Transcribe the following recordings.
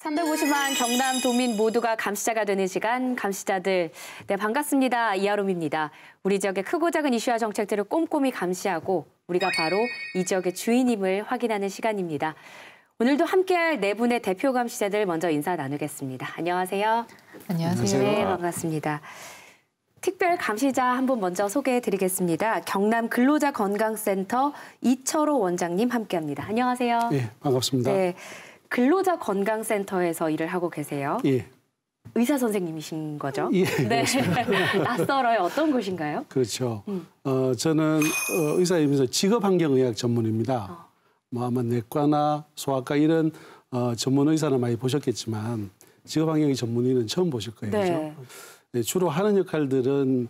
350만 경남 도민 모두가 감시자가 되는 시간, 감시자들. 네, 반갑습니다. 이하롬입니다. 우리 지역의 크고 작은 이슈와 정책들을 꼼꼼히 감시하고 우리가 바로 이 지역의 주인임을 확인하는 시간입니다. 오늘도 함께할 네 분의 대표 감시자들 먼저 인사 나누겠습니다. 안녕하세요. 안녕하세요. 네, 반갑습니다. 특별 감시자 한 분 먼저 소개해드리겠습니다. 경남 근로자건강센터 이철호 원장님 함께합니다. 안녕하세요. 네, 반갑습니다. 네, 근로자건강센터에서 일을 하고 계세요. 예. 의사 선생님이신 거죠? 예, 네. 낯설어요. 어떤 곳인가요? 그렇죠. 저는 의사이면서 직업환경의학 전문입니다. 뭐 아마 내과나 소아과 이런 전문 의사는 많이 보셨겠지만 직업환경의 전문의는 처음 보실 거예요. 네. 그렇죠? 네, 주로 하는 역할들은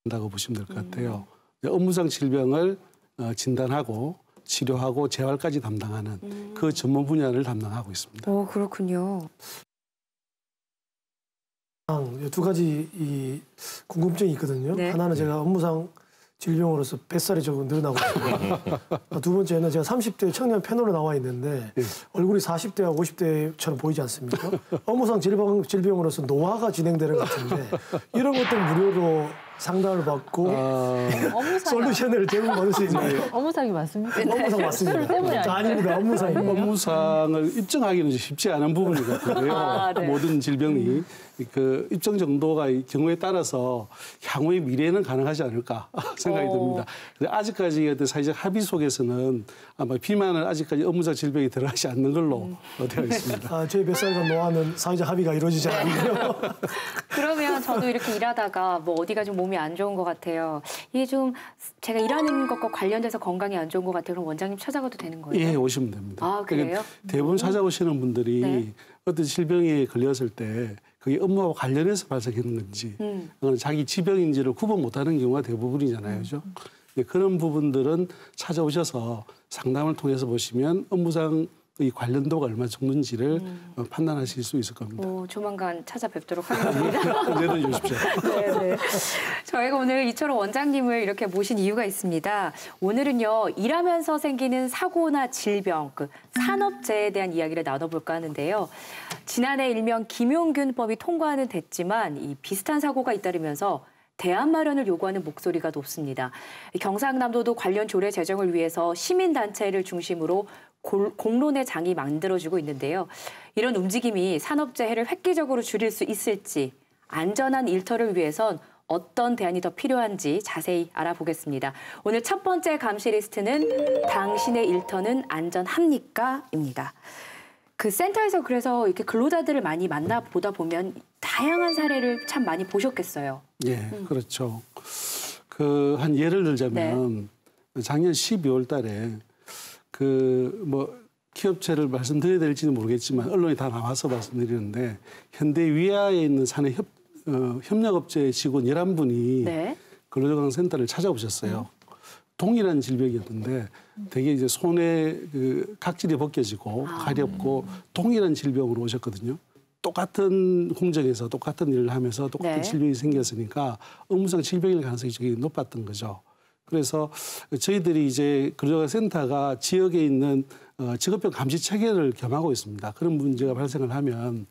한다고 보시면 될 것 같아요. 업무상 질병을 진단하고 치료하고 재활까지 담당하는 그 전문 분야를 담당하고 있습니다. 오, 그렇군요. 두 가지 궁금증이 있거든요. 네. 하나는 제가 업무상 질병으로서 뱃살이 조금 늘어나고 있고 두 번째는 제가 30대 청년 패널로 나와 있는데 네. 얼굴이 40대와 50대처럼 보이지 않습니까? 업무상 질병으로서 노화가 진행되는 것 같은데 이런 것들 무료로 상담을 받고 솔루션을 제공 받을 수 있나요? 업무상이 맞습니까? 업무상 맞습니다. 때문에 아닙니다. 업무상입니다. 업무상을 입증하기는 쉽지 않은 부분인 것 같은데요. 네. 모든 질병이 그 입증 정도가 경우에 따라서 향후의 미래는 가능하지 않을까 생각이 듭니다. 근데 아직까지 어떤 사회적 합의 속에서는 아마 비만은 아직까지 업무상 질병이 들어가지 않는 걸로 되어 있습니다. 저희 뱃살과 노화는 사회적 합의가 이루어지지 않네요. 그러면 저도 이렇게 일하다가 뭐 어디가 좀 몸이 안 좋은 것 같아요. 이게 좀 제가 일하는 것과 관련돼서 건강이 안 좋은 것 같아요. 그럼 원장님 찾아가도 되는 거예요? 예, 오시면 됩니다. 아, 그래요? 그러니까 대부분 찾아오시는 분들이 네. 어떤 질병에 걸렸을 때 그게 업무와 관련해서 발생하는 건지 그건 자기 지병인지를 구분 못하는 경우가 대부분이잖아요. 그죠? 그런 부분들은 찾아오셔서 상담을 통해서 보시면 업무상 이 관련도가 얼마나 적는지를 판단하실 수 있을 겁니다. 조만간 찾아뵙도록 하겠습니다. 언제든 주십시오. 네. 저희가 오늘 이철호 원장님을 이렇게 모신 이유가 있습니다. 오늘은요, 일하면서 생기는 사고나 질병, 그 산업재해에 대한 이야기를 나눠볼까 하는데요. 지난해 일명 김용균법이 통과는 됐지만 이 비슷한 사고가 잇따르면서 대안 마련을 요구하는 목소리가 높습니다. 경상남도도 관련 조례 제정을 위해서 시민단체를 중심으로 공론의 장이 만들어지고 있는데요. 이런 움직임이 산업재해를 획기적으로 줄일 수 있을지, 안전한 일터를 위해선 어떤 대안이 더 필요한지 자세히 알아보겠습니다. 오늘 첫 번째 감시 리스트는 당신의 일터는 안전합니까? 입니다. 그 센터에서 그래서 이렇게 근로자들을 많이 만나보다 보면 다양한 사례를 참 많이 보셨겠어요. 예, 그렇죠. 한 예를 들자면 작년 12월 달에 기업체를 말씀드려야 될지는 모르겠지만 언론에 다 나와서 말씀드리는데 현대 위아에 있는 사내 협력업체 직원 11분이 근로자건강센터를 찾아오셨어요. 동일한 질병이었는데 되게 이제 손에 각질이 벗겨지고 가렵고 동일한 질병으로 오셨거든요. 똑같은 공정에서 똑같은 일을 하면서 똑같은 질병이 생겼으니까 업무상 질병일 가능성이 되게 높았던 거죠. 그래서 저희들이 이제 근로자센터가 지역에 있는 직업병 감시 체계를 겸하고 있습니다. 그런 문제가 발생을 하면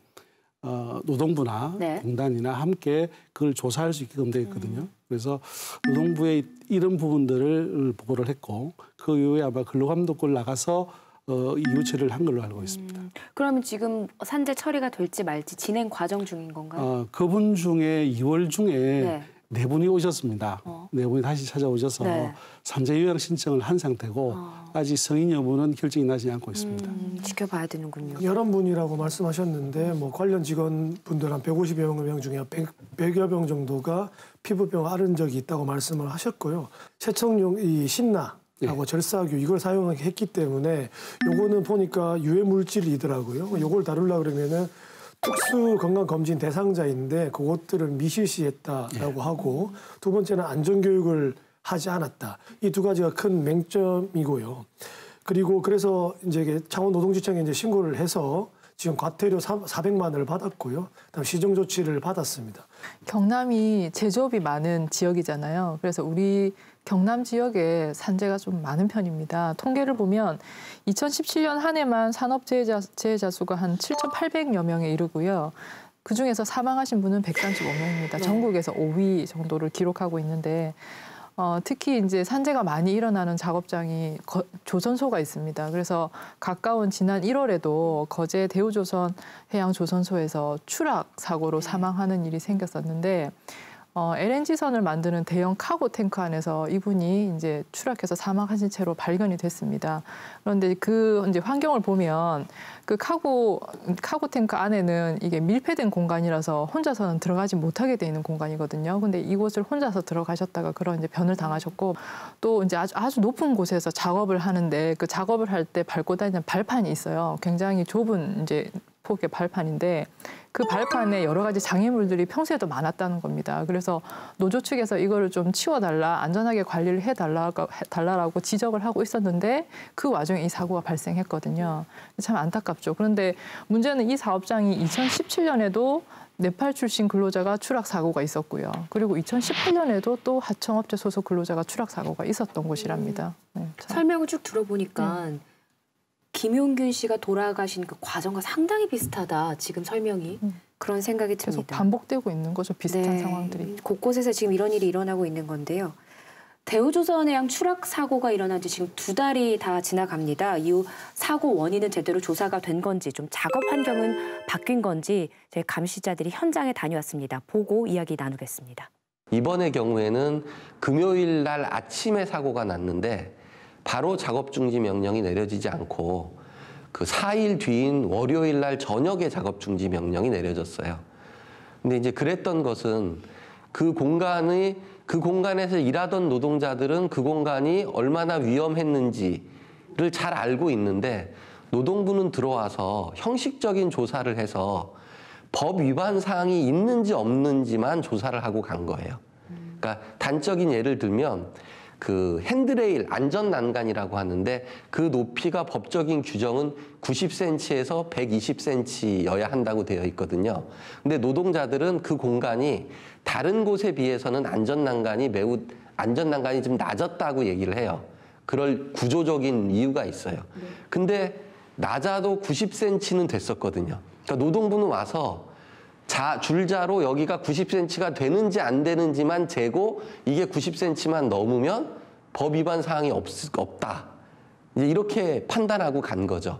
노동부나 공단이나 함께 그걸 조사할 수 있게끔 되어 있거든요. 그래서 노동부에 이런 부분들을 보고를 했고 그 이후에 아마 근로감독을 나가서 이유처리를 한 걸로 알고 있습니다. 그러면 지금 산재 처리가 될지 말지 진행 과정 중인 건가요? 그분 중에 2월 중에 네 분이 오셨습니다. 네 분이 다시 찾아오셔서 산재 요양 신청을 한 상태고 아직 성인 여부는 결정이 나지 않고 있습니다. 지켜봐야 되는군요. 11분이라고 말씀하셨는데 관련 직원분들 한 150여 명 중에 100여 명 정도가 피부병 앓은 적이 있다고 말씀을 하셨고요. 세척용 이 신나하고 절사규 이걸 사용했기 때문에 요거는 보니까 유해 물질이더라고요. 요걸 다루려고 그러면은 특수 건강검진 대상자인데 그것들을 미실시했다라고 하고 두 번째는 안전교육을 하지 않았다. 이 두 가지가 큰 맹점이고요. 그리고 그래서 이제 창원노동지청에 이제 신고를 해서 지금 과태료 400만 원을 받았고요. 그다음 시정 조치를 받았습니다. 경남이 제조업이 많은 지역이잖아요. 그래서 우리 경남 지역에 산재가 좀 많은 편입니다. 통계를 보면 2017년 한 해만 산업재해자 수가 한 7,800여 명에 이르고요. 그중에서 사망하신 분은 135명입니다. 전국에서 5위 정도를 기록하고 있는데 특히 이제 산재가 많이 일어나는 작업장이 조선소가 있습니다. 그래서 가까운 지난 1월에도 거제 대우조선 해양조선소에서 추락 사고로 사망하는 일이 생겼었는데 LNG선을 만드는 대형 카고 탱크 안에서 이분이 이제 추락해서 사망하신 채로 발견이 됐습니다. 그런데 그 이제 환경을 보면 그 카고 탱크 안에는 이게 밀폐된 공간이라서 혼자서는 들어가지 못하게 돼 있는 공간이거든요. 근데 이곳을 혼자서 들어가셨다가 그런 이제 변을 당하셨고 또 이제 아주 높은 곳에서 작업을 하는데 그 작업을 할 때 밟고 다니는 발판이 있어요. 굉장히 좁은 이제 폭의 발판인데 그 발판에 여러 가지 장애물들이 평소에도 많았다는 겁니다. 그래서 노조 측에서 이거를 좀 치워달라, 안전하게 관리를 해달라고 지적을 하고 있었는데 그 와중에 이 사고가 발생했거든요. 참 안타깝죠. 그런데 문제는 이 사업장이 2017년에도 네팔 출신 근로자가 추락 사고가 있었고요. 그리고 2018년에도 또 하청업체 소속 근로자가 추락 사고가 있었던 곳이랍니다. 네, 설명을 쭉 들어보니까 김용균 씨가 돌아가신 그 과정과 상당히 비슷하다. 지금 설명이. 그런 생각이 듭니다. 계속 반복되고 있는 거죠. 비슷한 네. 상황들이. 곳곳에서 지금 이런 일이 일어나고 있는 건데요. 대우조선해양 추락 사고가 일어난 지 지금 2달이 다 지나갑니다. 이후 사고 원인은 제대로 조사가 된 건지 좀 작업 환경은 바뀐 건지 저희 감시자들이 현장에 다녀왔습니다. 보고 이야기 나누겠습니다. 이번의 경우에는 금요일 날 아침에 사고가 났는데 바로 작업 중지 명령이 내려지지 않고 그 4일 뒤인 월요일 날 저녁에 작업 중지 명령이 내려졌어요. 근데 이제 그랬던 것은 그 공간에서 일하던 노동자들은 그 공간이 얼마나 위험했는지를 잘 알고 있는데 노동부는 들어와서 형식적인 조사를 해서 법 위반 사항이 있는지 없는지만 조사를 하고 간 거예요. 그러니까 단적인 예를 들면 그 핸드레일 안전난간이라고 하는데 그 높이가 법적인 규정은 90cm에서 120cm여야 한다고 되어 있거든요. 근데 노동자들은 그 공간이 다른 곳에 비해서는 안전난간이 좀 낮았다고 얘기를 해요. 그럴 구조적인 이유가 있어요. 근데 낮아도 90cm는 됐었거든요. 그러니까 노동부는 와서 줄자로 여기가 90cm가 되는지 안 되는지만 재고 이게 90cm만 넘으면 법 위반 사항이 없다. 이제 이렇게 판단하고 간 거죠.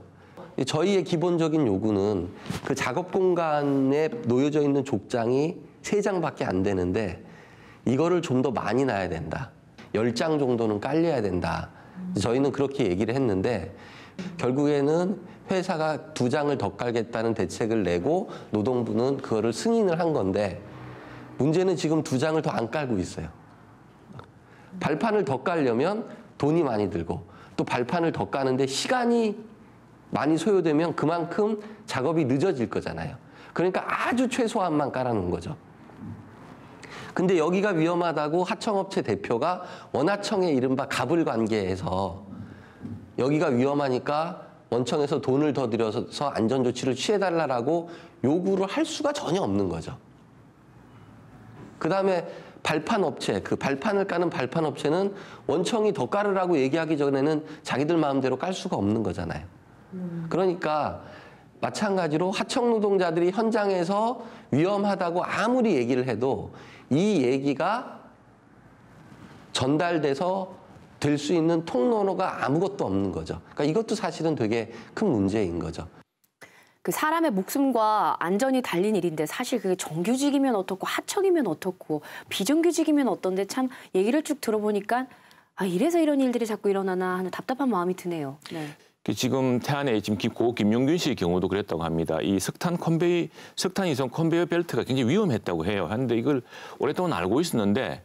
저희의 기본적인 요구는 그 작업 공간에 놓여져 있는 족장이 3장밖에 안 되는데 이거를 좀 더 많이 놔야 된다. 10장 정도는 깔려야 된다. 저희는 그렇게 얘기를 했는데 결국에는 회사가 2장을 더 깔겠다는 대책을 내고 노동부는 그거를 승인을 한 건데 문제는 지금 2장을 더 안 깔고 있어요. 발판을 더 깔려면 돈이 많이 들고 또 발판을 더 까는데 시간이 많이 소요되면 그만큼 작업이 늦어질 거잖아요. 그러니까 아주 최소한만 깔아놓은 거죠. 근데 여기가 위험하다고 하청업체 대표가 원하청의 이른바 갑을 관계해서 여기가 위험하니까 원청에서 돈을 더 들여서 안전조치를 취해달라고 요구를 할 수가 전혀 없는 거죠. 그다음에 발판업체, 그 발판을 까는 발판업체는 원청이 더 깔으라고 얘기하기 전에는 자기들 마음대로 깔 수가 없는 거잖아요. 그러니까 마찬가지로 하청 노동자들이 현장에서 위험하다고 아무리 얘기를 해도 이 얘기가 전달돼서 될 수 있는 통로가 아무것도 없는 거죠. 그러니까 이것도 사실은 되게 큰 문제인 거죠. 그 사람의 목숨과 안전이 달린 일인데 사실 그게 정규직이면 어떻고 하청이면 어떻고 비정규직이면 어떤데 참 얘기를 쭉 들어보니까 아 이래서 이런 일들이 자꾸 일어나나 하는 답답한 마음이 드네요. 네. 지금 태안에 지금 고 김용균 씨의 경우도 그랬다고 합니다. 이 석탄 이송 컨베이어 벨트가 굉장히 위험했다고 해요. 그런데 이걸 오랫동안 알고 있었는데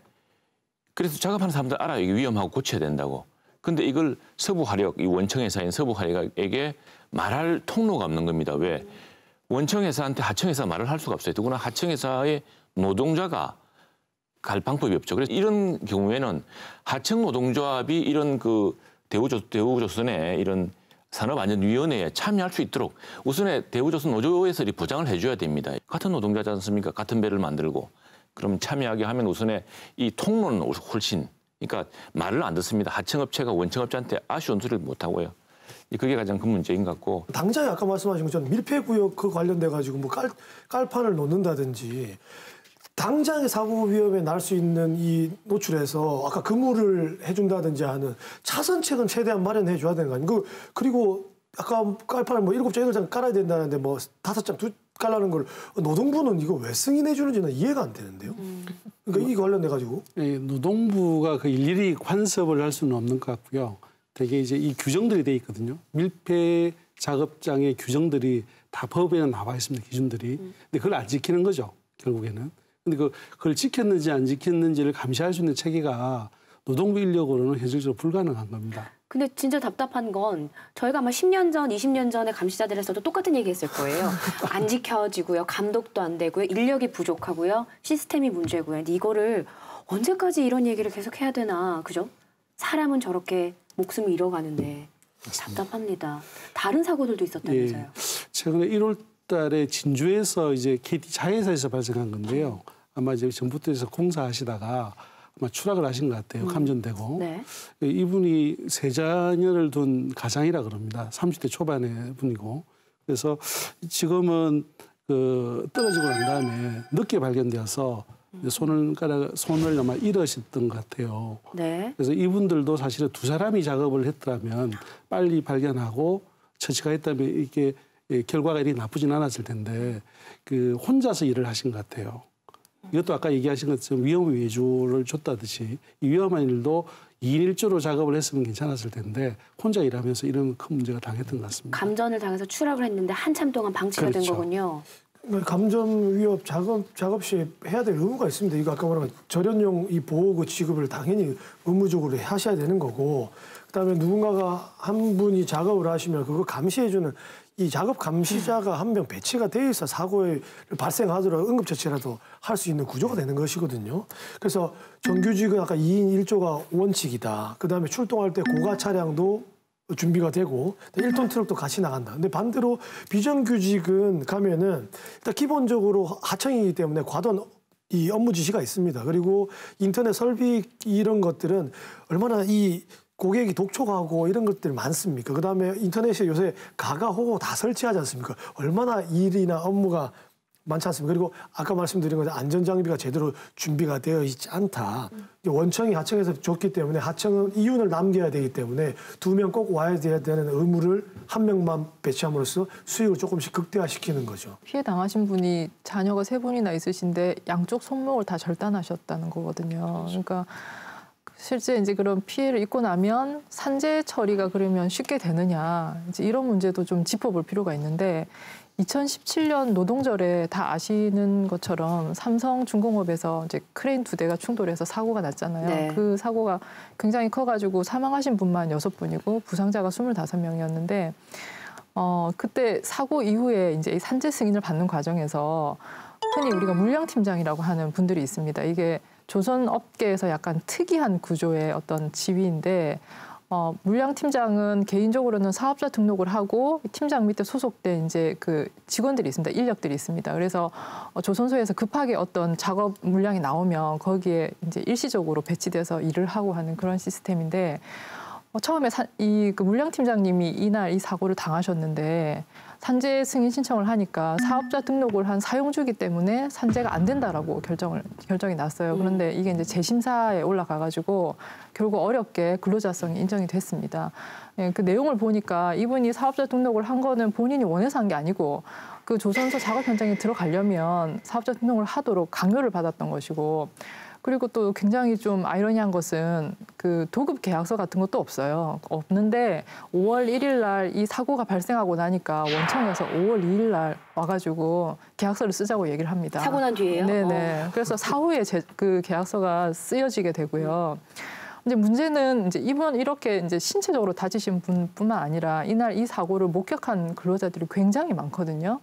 그래서 작업하는 사람들 알아요. 이게 위험하고 고쳐야 된다고. 근데 이걸 서부화력, 이 원청회사인 서부화력에게 말할 통로가 없는 겁니다. 왜? 원청회사한테 하청회사 말을 할 수가 없어요. 더구나 하청회사의 노동자가 갈 방법이 없죠. 그래서 이런 경우에는 하청 노동조합이 이런 그 대우조선의 이런 산업안전위원회에 참여할 수 있도록 우선에 대우조선 노조에서 보장을 해줘야 됩니다. 같은 노동자지 않습니까? 같은 배를 만들고. 그럼 참여하게 하면 우선에 이 통로는 훨씬, 그러니까 말을 안 듣습니다. 하청업체가 원청업체한테 아쉬운 소리를 못하고요. 그게 가장 큰 문제인 것 같고. 당장에 아까 말씀하신 것처럼 밀폐구역 그 관련돼 가지고 뭐 깔판을 놓는다든지 당장에 사고 위험에 날 수 있는 이 노출에서 아까 근무를 해준다든지 하는 차선책은 최대한 마련해 줘야 되는 거 아니에요? 그리고 아까 깔판을 뭐 7장, 8장 깔아야 된다는데 뭐 5장 깔라는 걸 노동부는 이거 왜 승인해 주는지는 이해가 안 되는데요. 그러니까 이 관련돼 가지고 노동부가 그 일일이 관습을 할 수는 없는 것 같고요. 되게 이제 이 규정들이 돼 있거든요. 밀폐 작업장의 규정들이 다 법에는 나와 있습니다. 기준들이. 근데 그걸 안 지키는 거죠. 결국에는. 근데 그걸 지켰는지 안 지켰는지를 감시할 수 있는 체계가 노동부 인력으로는 현실적으로 불가능한 겁니다. 근데 진짜 답답한 건 저희가 아마 10년 전, 20년 전에 감시자들에서도 똑같은 얘기했을 거예요. 안 지켜지고요. 감독도 안 되고요. 인력이 부족하고요. 시스템이 문제고요. 근데 이거를 언제까지 이런 얘기를 계속 해야 되나, 그죠? 사람은 저렇게 목숨을 잃어가는데 답답합니다. 다른 사고들도 있었다면서요. 예. 최근에 1월 달에 진주에서 이제 KT 자회사에서 발생한 건데요. 아마 이제 전북도에서 공사하시다가 아마 추락을 하신 것 같아요. 감전되고. 네. 이분이 세 자녀를 둔 가장이라 그럽니다. 30대 초반의 분이고. 그래서 지금은 떨어지고 난 다음에 늦게 발견되어서 손을 아마 잃으셨던 것 같아요. 네. 그래서 이분들도 사실은 두 사람이 작업을 했더라면 빨리 발견하고 처치가 했다면 이게 결과가 이렇게 나쁘진 않았을 텐데 혼자서 일을 하신 것 같아요. 이것도 아까 얘기하신 것처럼 위험 외주를 줬다듯이 이 위험한 일도 2인 1조로 작업을 했으면 괜찮았을 텐데 혼자 일하면서 이런 큰 문제가 당했던 것 같습니다. 감전을 당해서 추락을 했는데 한참 동안 방치가 된 거군요. 감전 위협 작업 시 해야 될 의무가 있습니다. 이거 아까 말한 절연용 이 보호구 취급을 당연히 의무적으로 하셔야 되는 거고, 그다음에 누군가가 한 분이 작업을 하시면 그거 감시해주는 이 작업 감시자가 한 명 배치가 돼 있어 사고를 발생하더라도 응급처치라도 할 수 있는 구조가 되는 것이거든요. 그래서 정규직은 아까 2인 1조가 원칙이다. 그다음에 출동할 때 고가 차량도 준비가 되고 1톤 트럭도 같이 나간다. 근데 반대로 비정규직은 가면은 일단 기본적으로 하청이기 때문에 과도한 이 업무 지시가 있습니다. 그리고 인터넷 설비 이런 것들은 얼마나 이 고객이 독촉하고 이런 것들이 많습니까? 그다음에 인터넷에 요새 가가 호고 다 설치하지 않습니까? 얼마나 일이나 업무가 많지 않습니까? 그리고 아까 말씀드린 것처럼 안전장비가 제대로 준비가 되어 있지 않다. 원청이 하청에서 줬기 때문에 하청은 이윤을 남겨야 되기 때문에 2명 꼭 와야 되는 의무를 1명만 배치함으로써 수익을 조금씩 극대화시키는 거죠. 피해 당하신 분이 자녀가 3분이나 있으신데 양쪽 손목을 다 절단하셨다는 거거든요. 그러니까 실제 이제 그런 피해를 입고 나면 산재 처리가 그러면 쉽게 되느냐, 이제 이런 문제도 좀 짚어볼 필요가 있는데 2017년 노동절에 다 아시는 것처럼 삼성중공업에서 이제 크레인 2대가 충돌해서 사고가 났잖아요. 네. 그 사고가 굉장히 커가지고 사망하신 분만 6분이고 부상자가 25명이었는데 그때 사고 이후에 이제 이 산재 승인을 받는 과정에서 흔히 우리가 물량팀장이라고 하는 분들이 있습니다. 이게 조선 업계에서 약간 특이한 구조의 어떤 지위인데 물량팀장은 개인적으로는 사업자 등록을 하고 팀장 밑에 소속된 이제 그 직원들이 있습니다. 인력들이 있습니다. 그래서 조선소에서 급하게 어떤 작업 물량이 나오면 거기에 이제 일시적으로 배치돼서 일을 하고 하는 그런 시스템인데 처음에 그 물량팀장님이 이날 이 사고를 당하셨는데 산재 승인 신청을 하니까 사업자 등록을 한 사용주기 때문에 산재가 안 된다라고 결정이 났어요. 그런데 이게 이제 재심사에 올라가가지고 결국 어렵게 근로자성이 인정이 됐습니다. 예, 그 내용을 보니까 이분이 사업자 등록을 한 거는 본인이 원해서 한 게 아니고 그 조선소 작업 현장에 들어가려면 사업자 등록을 하도록 강요를 받았던 것이고, 그리고 또 굉장히 좀 아이러니한 것은 그 도급 계약서 같은 것도 없어요. 없는데 5월 1일 날 이 사고가 발생하고 나니까 원청에서 5월 2일 날 와가지고 계약서를 쓰자고 얘기를 합니다. 사고 난 뒤에요? 네네. 그래서 사후에 그 계약서가 쓰여지게 되고요. 이제 문제는 이제 이분 이렇게 이제 신체적으로 다치신 분뿐만 아니라 이날 이 사고를 목격한 근로자들이 굉장히 많거든요.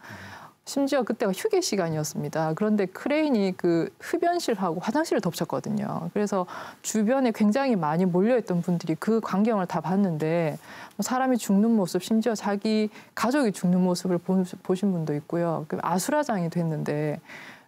심지어 그때가 휴게 시간이었습니다. 그런데 크레인이 그 흡연실하고 화장실을 덮쳤거든요. 그래서 주변에 굉장히 많이 몰려있던 분들이 그 광경을 다 봤는데 사람이 죽는 모습, 심지어 자기 가족이 죽는 모습을 보신 분도 있고요. 아수라장이 됐는데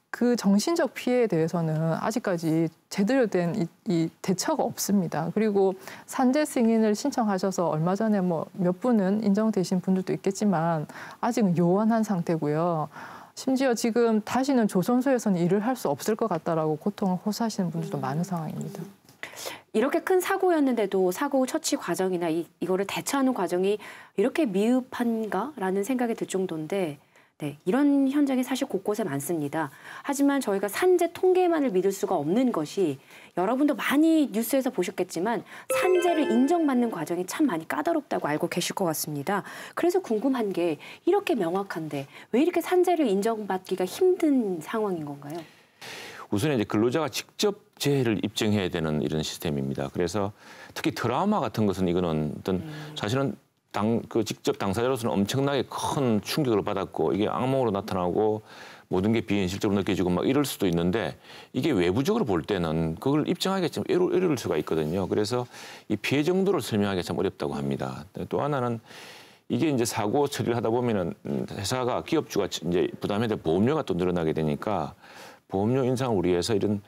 그 정신적 피해에 대해서는 아직까지 제대로 된 이 대처가 없습니다. 그리고 산재 승인을 신청하셔서 얼마 전에 뭐 몇 분은 인정되신 분들도 있겠지만 아직은 요원한 상태고요. 심지어 지금 다시는 조선소에서는 일을 할 수 없을 것 같다라고 고통을 호소하시는 분들도 많은 상황입니다. 이렇게 큰 사고였는데도 사고 처치 과정이나 이거를 대처하는 과정이 이렇게 미흡한가라는 생각이 들 정도인데 네, 이런 현장이 사실 곳곳에 많습니다. 하지만 저희가 산재 통계만을 믿을 수가 없는 것이 여러분도 많이 뉴스에서 보셨겠지만 산재를 인정받는 과정이 참 많이 까다롭다고 알고 계실 것 같습니다. 그래서 궁금한 게 이렇게 명확한데 왜 이렇게 산재를 인정받기가 힘든 상황인 건가요? 우선 이제 근로자가 직접 재해를 입증해야 되는 이런 시스템입니다. 그래서 특히 트라우마 같은 것은 이거는 어떤 사실은 직접 당사자로서는 엄청나게 큰 충격을 받았고 이게 악몽으로 나타나고 모든 게 비현실적으로 느껴지고 막 이럴 수도 있는데 이게 외부적으로 볼 때는 그걸 입증하기가 좀 어려울 수가 있거든요. 그래서 이 피해 정도를 설명하기가 참 어렵다고 합니다. 또 하나는 이게 이제 사고 처리를 하다 보면은 회사가 기업주가 이제 부담해야 될 보험료가 또 늘어나게 되니까 보험료 인상을 위해서 이런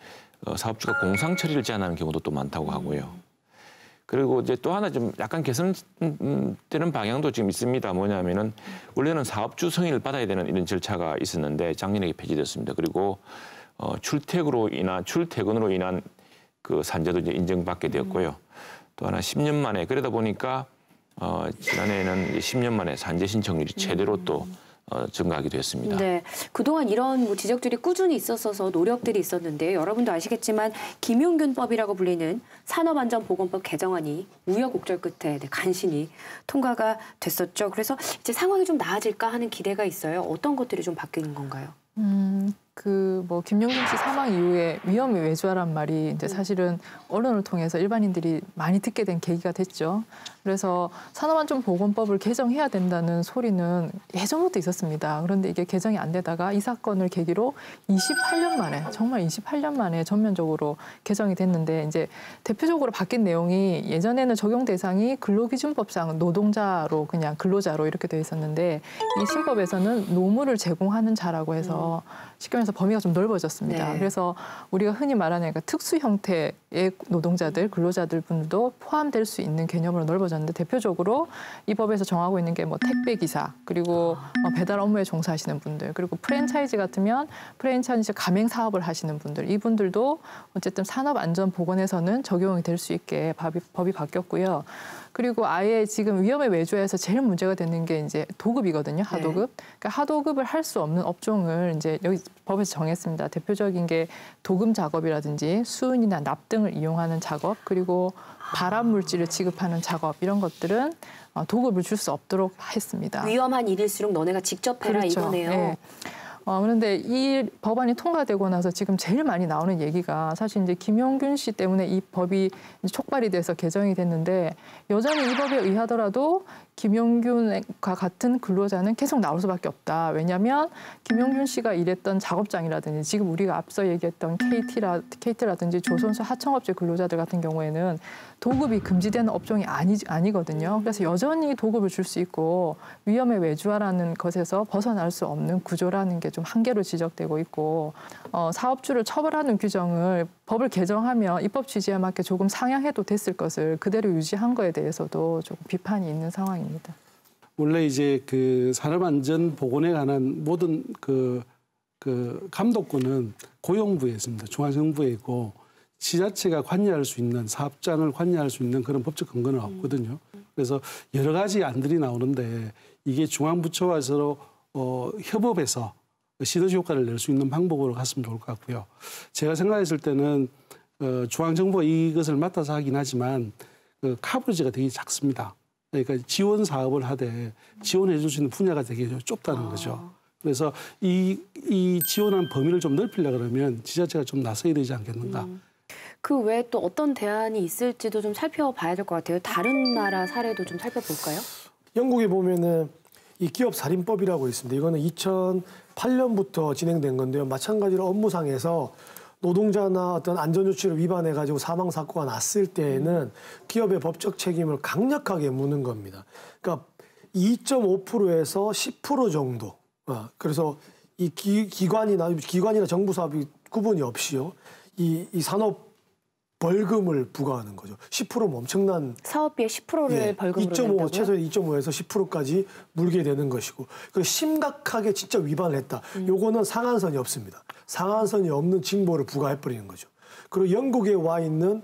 사업주가 공상 처리를 제한하는 경우도 또 많다고 하고요. 그리고 이제 또 하나 좀 약간 개선되는 방향도 지금 있습니다. 뭐냐면은 원래는 사업주 승인을 받아야 되는 이런 절차가 있었는데 작년에 폐지됐습니다. 그리고 출퇴근으로 인한 그 산재도 이제 인정받게 되었고요. 또 하나 10년 만에 그러다 보니까 지난해에는 이제 10년 만에 산재 신청률이 최대로 또 증가하기도 했습니다. 네, 그동안 이런 지적들이 꾸준히 있었어서 노력들이 있었는데 여러분도 아시겠지만 김용균법이라고 불리는 산업안전보건법 개정안이 우여곡절 끝에 간신히 통과가 됐었죠. 그래서 이제 상황이 좀 나아질까 하는 기대가 있어요. 어떤 것들이 좀 바뀌는 건가요? 김용균 씨 사망 이후에 위험이 외주화란 말이 이제 사실은 언론을 통해서 일반인들이 많이 듣게 된 계기가 됐죠. 그래서 산업안전보건법을 개정해야 된다는 소리는 예전부터 있었습니다. 그런데 이게 개정이 안 되다가 이 사건을 계기로 28년 만에, 정말 28년 만에 전면적으로 개정이 됐는데 이제 대표적으로 바뀐 내용이 예전에는 적용 대상이 근로기준법상 노동자로 그냥 근로자로 이렇게 돼 있었는데 이 신법에서는 노무를 제공하는 자라고 해서 쉽게 말해서 범위가 좀 넓어졌습니다. 네. 그래서 우리가 흔히 말하는 특수 형태의 노동자들, 근로자들 분도 포함될 수 있는 개념으로 넓어졌는데 대표적으로 이 법에서 정하고 있는 게 뭐 택배 기사, 그리고 배달 업무에 종사하시는 분들, 그리고 프랜차이즈 같으면 프랜차이즈 가맹 사업을 하시는 분들, 이분들도 어쨌든 산업안전보건에서는 적용이 될 수 있게 법이 바뀌었고요. 그리고 아예 지금 위험의 외주화에서 제일 문제가 되는 게 이제 도급이거든요. 하도급. 네. 그러니까 하도급을 할 수 없는 업종을 이제 여기 법에서 정했습니다. 대표적인 게 도금 작업이라든지 수은이나 납 등을 이용하는 작업, 그리고 발암 물질을 지급하는 작업 이런 것들은 도급을 줄 수 없도록 했습니다. 위험한 일일수록 너네가 직접 해라 그렇죠. 이거네요. 네. 그런데 이 법안이 통과되고 나서 지금 제일 많이 나오는 얘기가 사실 이제 김용균 씨 때문에 이 법이 촉발이 돼서 개정이 됐는데 여전히 이 법에 의하더라도 김용균과 같은 근로자는 계속 나올 수밖에 없다. 왜냐하면 김용균 씨가 일했던 작업장이라든지 지금 우리가 앞서 얘기했던 KT라든지 조선소 하청업체 근로자들 같은 경우에는 도급이 금지되는 업종이 아니거든요. 그래서 여전히 도급을 줄 수 있고 위험의 외주화라는 것에서 벗어날 수 없는 구조라는 게 좀 한계로 지적되고 있고 사업주를 처벌하는 규정을 법을 개정하면 입법 취지에 맞게 조금 상향해도 됐을 것을 그대로 유지한 거에 대해서도 조금 비판이 있는 상황입니다. 원래 이제 그 산업안전보건에 관한 모든 그 감독권은 고용부에 있습니다. 중앙정부에 있고 지자체가 관여할 수 있는 사업장을 관여할 수 있는 그런 법적 근거는 없거든요. 그래서 여러 가지 안들이 나오는데 이게 중앙부처와 서로 협업해서 시너지 효과를 낼 수 있는 방법으로 갔으면 좋을 것 같고요. 제가 생각했을 때는 중앙정부가 이것을 맡아서 하긴 하지만 커버리지가 되게 작습니다. 그러니까 지원 사업을 하되 지원해 줄 수 있는 분야가 되게 좁다는 거죠. 그래서 이 지원한 범위를 좀 넓히려고 그러면 지자체가 좀 나서야 되지 않겠는가. 그 외에 또 어떤 대안이 있을지도 좀 살펴봐야 될 것 같아요. 다른 나라 사례도 좀 살펴볼까요? 영국에 보면은 이 기업 살인법이라고 있습니다. 이거는 2008년부터 진행된 건데요. 마찬가지로 업무상에서 노동자나 어떤 안전조치를 위반해가지고 사망 사고가 났을 때에는 기업의 법적 책임을 강력하게 묻는 겁니다. 그러니까 2.5%에서 10% 정도. 그래서 이 기관이나 정부 사업이 구분이 없이요. 이 산업 벌금을 부과하는 거죠. 10%면 엄청난 사업비의 10%를 벌금으로 2.5 최소 2.5에서 10%까지 물게 되는 것이고 그 심각하게 진짜 위반을 했다. 요거는 상한선이 없습니다. 상한선이 없는 징벌을 부과해 버리는 거죠. 그리고 영국에 와 있는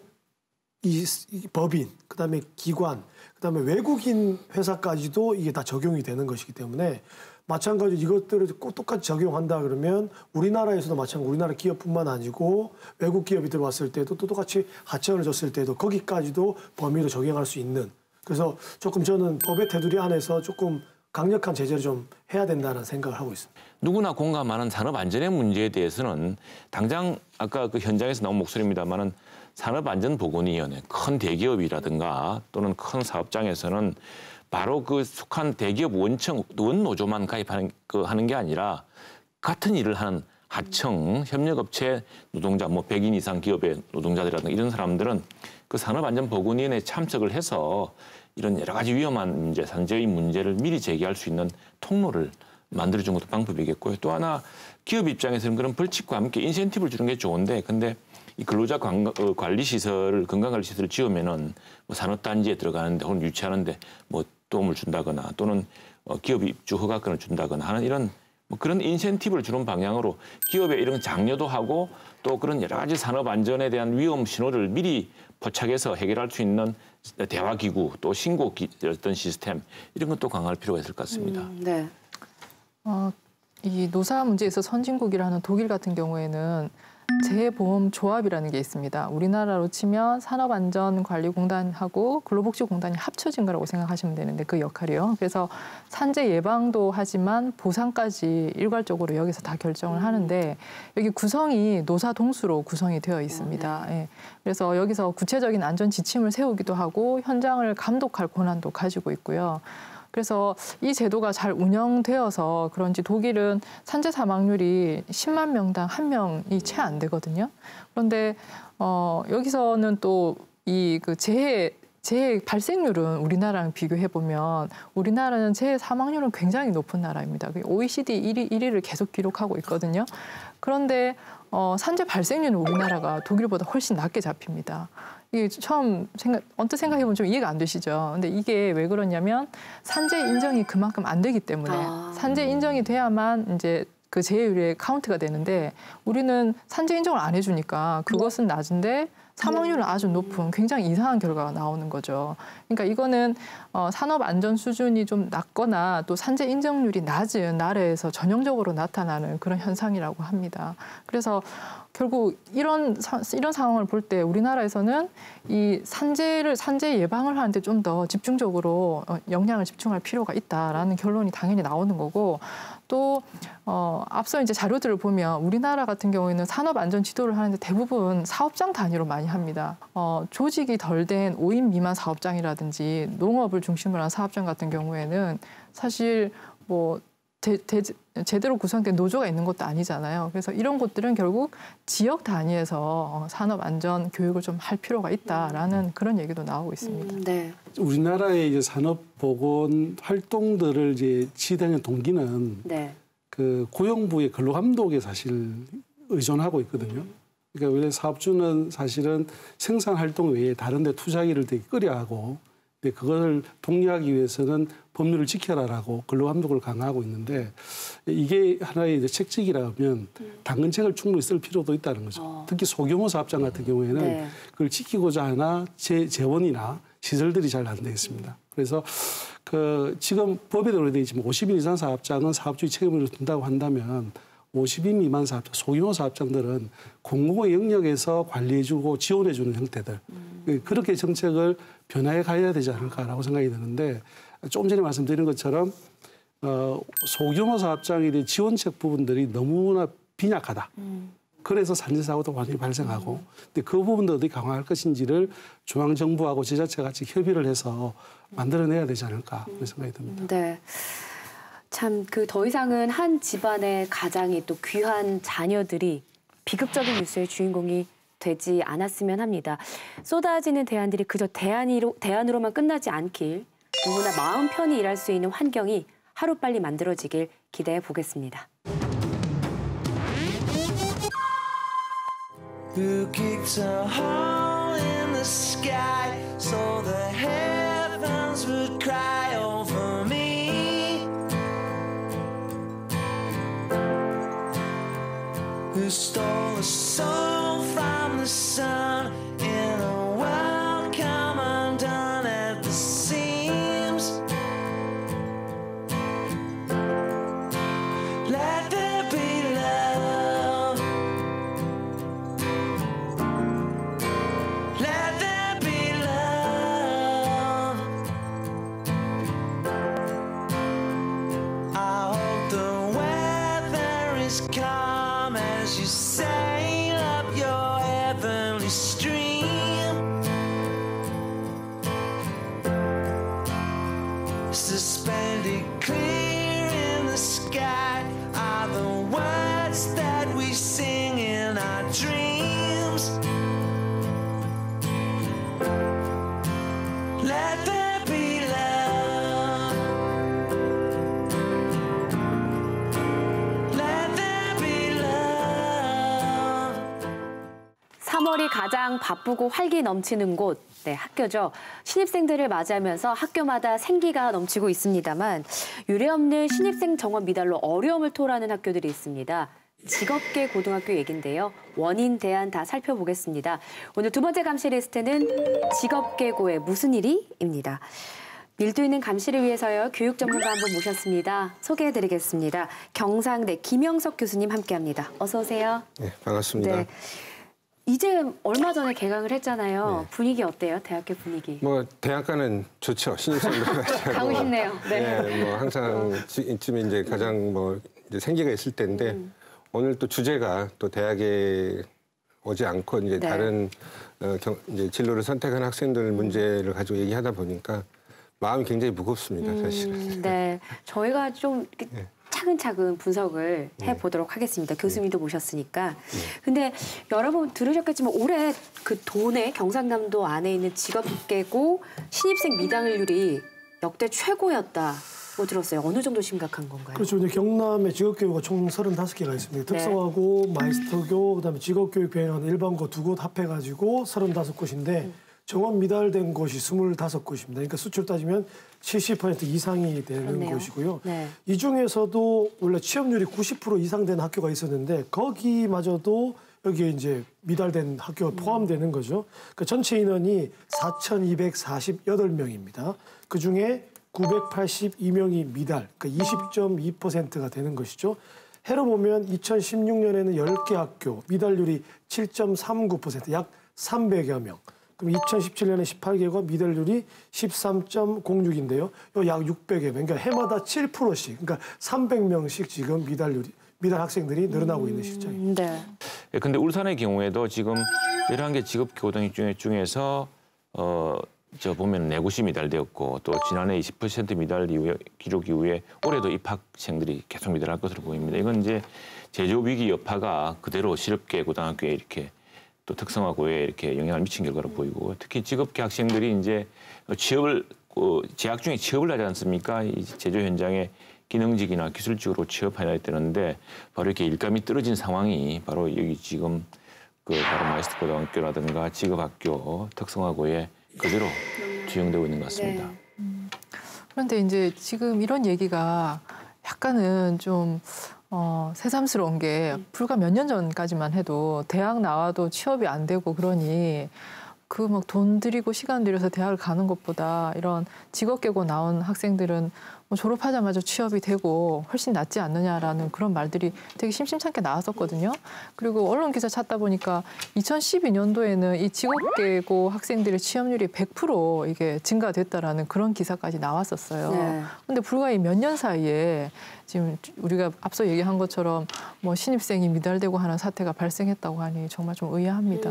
이 법인, 그다음에 기관, 그다음에 외국인 회사까지도 이게 다 적용이 되는 것이기 때문에 마찬가지로 이것들을 꼭 똑같이 적용한다 그러면 우리나라에서도 마찬가지로 우리나라 기업뿐만 아니고 외국 기업이 들어왔을 때도 또 똑같이 하청을 줬을 때도 거기까지도 범위로 적용할 수 있는 그래서 조금 저는 법의 테두리 안에서 조금 강력한 제재를 좀 해야 된다는 생각을 하고 있습니다. 누구나 공감하는 산업 안전의 문제에 대해서는 당장 아까 그 현장에서 나온 목소리입니다만은 산업안전보건위원회 큰 대기업이라든가 또는 큰 사업장에서는 바로 그 속한 대기업 원노조만 가입하는 하는 게 아니라 같은 일을 하는 하청, 협력업체 노동자, 100인 이상 기업의 노동자들이라든가 이런 사람들은 그 산업안전보건위원회에 참석을 해서 이런 여러 가지 위험한 문제, 산재의 문제를 미리 제기할 수 있는 통로를 만들어준 것도 방법이겠고요. 또 하나 기업 입장에서는 그런 벌칙과 함께 인센티브를 주는 게 좋은데 근데 이 근로자 관리시설, 건강관리시설을 지으면은 산업단지에 들어가는데 혹은 유치하는데 도움을 준다거나 또는 기업 입주 허가권을 준다거나 하는 이런 그런 인센티브를 주는 방향으로 기업에 이런 장려도 하고 또 그런 여러 가지 산업 안전에 대한 위험 신호를 미리 포착해서 해결할 수 있는 대화기구 또 신고 어떤 시스템 이런 것도 강화할 필요가 있을 것 같습니다. 네. 이 노사 문제에서 선진국이라는 독일 같은 경우에는 재보험조합이라는 게 있습니다. 우리나라로 치면 산업안전관리공단하고 근로복지공단이 합쳐진 거라고 생각하시면 되는데 그 역할이요. 그래서 산재 예방도 하지만 보상까지 일괄적으로 여기서 다 결정을 하는데 여기 구성이 노사 동수로 구성이 되어 있습니다. 예. 그래서 여기서 구체적인 안전 지침을 세우기도 하고 현장을 감독할 권한도 가지고 있고요. 그래서 이 제도가 잘 운영되어서 그런지 독일은 산재 사망률이 10만 명당 1명이 채 안 되거든요. 그런데 여기서는 또 이 그 재해 발생률은 우리나라랑 비교해 보면 우리나라는 재해 사망률은 굉장히 높은 나라입니다. OECD 1위를 계속 기록하고 있거든요. 그런데 산재 발생률은 우리나라가 독일보다 훨씬 낮게 잡힙니다. 이게 언뜻 생각해보면 좀 이해가 안 되시죠. 근데 이게 왜 그러냐면 산재 인정이 그만큼 안 되기 때문에 산재 인정이 돼야만 이제 그 재해율의 카운트가 되는데 우리는 산재 인정을 안 해주니까 그것은 낮은데 사망률은 아주 높은 굉장히 이상한 결과가 나오는 거죠. 그러니까 이거는 산업 안전 수준이 좀 낮거나 또 산재 인정률이 낮은 나라에서 전형적으로 나타나는 그런 현상이라고 합니다. 그래서 결국 이런 상황을 볼 때 우리나라에서는 이 산재 예방을 하는데 좀 더 집중적으로 역량을 집중할 필요가 있다라는 결론이 당연히 나오는 거고 또 앞서 이제 자료들을 보면 우리나라 같은 경우에는 산업 안전 지도를 하는데 대부분 사업장 단위로 많이 합니다. 조직이 덜 된 5인 미만 사업장이라든지 농업을 중심으로 한 사업장 같은 경우에는 사실 제대로 구성된 노조가 있는 것도 아니잖아요. 그래서 이런 곳들은 결국 지역 단위에서 산업 안전 교육을 좀 할 필요가 있다라는 그런 얘기도 나오고 있습니다. 네. 우리나라의 이제 산업 보건 활동들을 이제 지휘하는 동기는 네. 그 고용부의 근로감독에 사실 의존하고 있거든요. 그러니까 원래 사업주는 사실은 생산 활동 외에 다른 데 투자기를 되게 꺼려하고 근데 그걸 독려하기 위해서는 법률을 지켜라라고 근로감독을 강화하고 있는데 이게 하나의 이제 책칙이라면 당근책을 충분히 쓸 필요도 있다는 거죠. 특히 소규모 사업장 같은 경우에는 네. 그걸 지키고자 하나 재원이나 시설들이 잘 안 되어 있습니다. 그래서 지금 법에도 되어 있지만 50인 이상 사업장은 사업주의 책임을 진다고 한다면 50인 미만 사업장, 소규모 사업장들은 공공의 영역에서 관리해주고 지원해주는 형태들. 그렇게 정책을 변화해 가야 되지 않을까라고 생각이 드는데 조금 전에 말씀드린 것처럼 소규모 사업장에 대한 지원책 부분들이 너무나 빈약하다. 그래서 산재 사고도 많이 발생하고 근데 그 부분도 어떻게 강화할 것인지를 중앙정부하고 지자체 같이 협의를 해서 만들어내야 되지 않을까 그런 생각이 듭니다. 네. 참 그 더 이상은 한 집안의 가장이 또 귀한 자녀들이 비극적인 뉴스의 주인공이 되지 않았으면 합니다. 쏟아지는 대안들이 그저 대안으로만 끝나지 않길 누구나 마음 편히 일할 수 있는 환경이 하루빨리 만들어지길 기대해 보겠습니다. Who kicked a hole in the sky so the heavens would cry over me? Who stole a soul from the sun in a world come undone at the seams? Let there be love. Let there be love. I hope the weather is calm as you sail up your heavenly stream. Suspended clear in the sky are the words that we sing in our dreams. Let there be love. Let there be love. 3월이 가장 바쁘고 활기 넘치는 곳, 네, 학교죠. 신입생들을 맞이하면서 학교마다 생기가 넘치고 있습니다만 유례없는 신입생 정원 미달로 어려움을 토로하는 학교들이 있습니다. 직업계 고등학교 얘긴데요. 원인, 대안 다 살펴보겠습니다. 오늘 두 번째 감시 리스트는 직업계고의 무슨 일이?입니다. 밀도 있는 감시를 위해서요. 교육 전문가 한 분 모셨습니다. 소개해드리겠습니다. 경상대 김영석 교수님 함께합니다. 어서 오세요. 네, 반갑습니다. 네. 이제 얼마 전에 개강을 했잖아요. 네. 분위기 어때요? 대학교 분위기. 뭐 대학가는 좋죠. 신입생들 가고 싶네요. 네. 네, 뭐 항상 이쯤에 이제 가장 뭐 이제 생기가 있을 때인데 오늘 또 주제가 또 대학에 오지 않고 이제 네. 다른 이제 진로를 선택한 학생들 문제를 가지고 얘기하다 보니까 마음이 굉장히 무겁습니다, 사실은. 네, 저희가 좀 이렇게 네. 차근차근 분석을 해보도록 하겠습니다. 교수님도 모셨으니까. 근데 여러분 들으셨겠지만 올해 그 도내 경상남도 안에 있는 직업계고 신입생 미달률이 역대 최고였다고 들었어요. 어느 정도 심각한 건가요? 그렇죠. 이제 경남에 직업교육가 총 35개가 있습니다. 특성화고, 마이스터교, 그다음에 직업교육 병원 일반고 두 곳 합해가지고 35곳인데 정원 미달된 곳이 25곳입니다. 그러니까 수출 따지면 70% 이상이 되는 그렇네요. 곳이고요. 네. 이 중에서도 원래 취업률이 90% 이상 되는 학교가 있었는데 거기마저도 여기에 이제 미달된 학교가 포함되는 거죠. 그러니까 전체 인원이 4,248명입니다. 그중에 982명이 미달, 그러니까 20.2%가 되는 것이죠. 해로 보면 2016년에는 10개 학교, 미달률이 7.39%, 약 300여 명. 그럼 2017년에 18개가 미달률이 13.06인데요. 약 600여 명. 그러니까 해마다 7%씩, 그러니까 300명씩 지금 미달 학생들이 늘어나고 있는 실정입니다. 네. 근데 울산의 경우에도 지금 11개 직업고등학교 중에서 보면 내구시 미달되었고 또 지난해 20% 미달 이후에 기록 이후에 올해도 입학생들이 계속 미달할 것으로 보입니다. 이건 이제 제조업 위기 여파가 그대로 실업계 고등학교에 이렇게 또 특성화고에 이렇게 영향을 미친 결과로 보이고 특히 직업계 학생들이 이제 재학 중에 취업을 하지 않습니까? 이 제조 현장에 기능직이나 기술직으로 취업해야 되는데 바로 이렇게 일감이 떨어진 상황이 바로 여기 지금 바로 마이스터 고등학교라든가 직업학교 특성화고에 그대로 주용되고 있는 것 같습니다. 네. 그런데 이제 지금 이런 얘기가 약간은 좀 새삼스러운 게 불과 몇 년 전까지만 해도 대학 나와도 취업이 안 되고 그러니 그 막 돈 들이고 시간 들여서 대학을 가는 것보다 이런 직업계고 나온 학생들은 뭐 졸업하자마자 취업이 되고 훨씬 낫지 않느냐라는 그런 말들이 되게 심심찮게 나왔었거든요. 그리고 언론 기사 찾다 보니까 2012년도에는 이 직업계고 학생들의 취업률이 100% 이게 증가됐다라는 그런 기사까지 나왔었어요. 네. 근데 불과 이 몇 년 사이에 지금 우리가 앞서 얘기한 것처럼 뭐 신입생이 미달되고 하는 사태가 발생했다고 하니 정말 좀 의아합니다.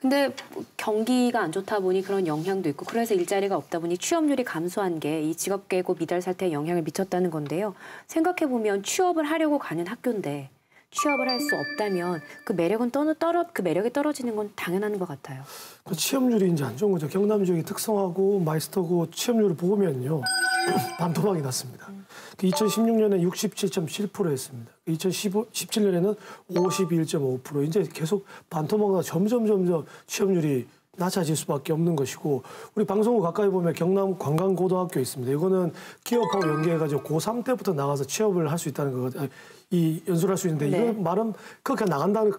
근데 경기가 안 좋다 보니 그런 영향도 있고 그래서 일자리가 없다 보니 취업률이 감소한 게 이 직업계고 미달 사태에 영향을 미쳤다는 건데요. 생각해보면 취업을 하려고 가는 학교인데 취업을 할 수 없다면 그 매력이 떨어지는 건 당연한 것 같아요. 그 취업률이 이제 안 좋은 거죠. 경남 지역이 특성하고 마이스터고 취업률을 보면요. 반토막이 났습니다. 2016년에 67.7%였습니다. 2017년에는 51.5%. 이제 계속 반토막나 점점 취업률이 낮아질 수밖에 없는 것이고 우리 방송국 가까이 보면 경남 관광고등학교 있습니다. 이거는 기업하고 연계해가지고 고3 때부터 나가서 취업을 할 수 있다는 거, 연수를 할 수 있는데 네. 이거 말은 그렇게 나간다는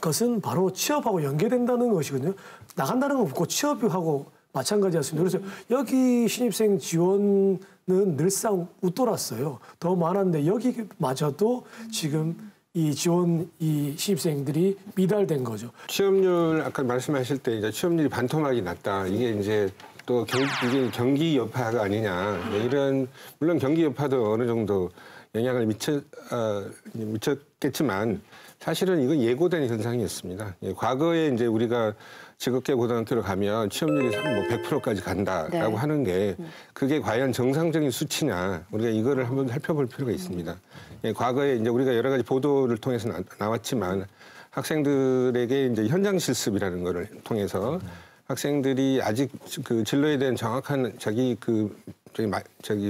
것은 바로 취업하고 연계된다는 것이거든요. 나간다는 건 없고 취업하고 마찬가지였습니다. 그래서 여기 신입생 지원은 늘상 웃돌았어요. 더 많았는데 여기마저도 지금 이 지원 이 신입생들이 미달된 거죠. 취업률 아까 말씀하실 때 이제 취업률이 반토막이 났다. 이게 이제 또 이게 경기 여파가 아니냐. 이런 물론 경기 여파도 어느 정도 영향을 미쳤겠지만 사실은 이건 예고된 현상이었습니다. 과거에 이제 우리가 직업계 고등학교를 가면 취업률이 100%까지 간다라고 네. 하는 게 그게 과연 정상적인 수치냐 우리가 이거를 한번 살펴볼 필요가 있습니다. 과거에 이제 우리가 여러 가지 보도를 통해서 나왔지만 학생들에게 이제 현장 실습이라는 거를 통해서 학생들이 아직 그 진로에 대한 정확한 자기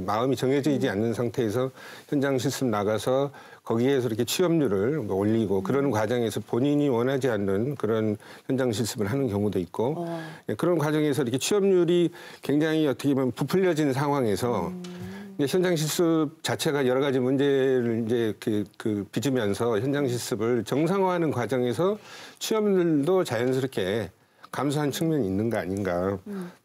마음이 정해지지 않는 상태에서 현장 실습 나가서 거기에서 이렇게 취업률을 올리고 그런 과정에서 본인이 원하지 않는 그런 현장 실습을 하는 경우도 있고 그런 과정에서 이렇게 취업률이 굉장히 어떻게 보면 부풀려진 상황에서 현장 실습 자체가 여러 가지 문제를 이제 빚으면서 현장 실습을 정상화하는 과정에서 취업률도 자연스럽게 감소한 측면이 있는 거 아닌가.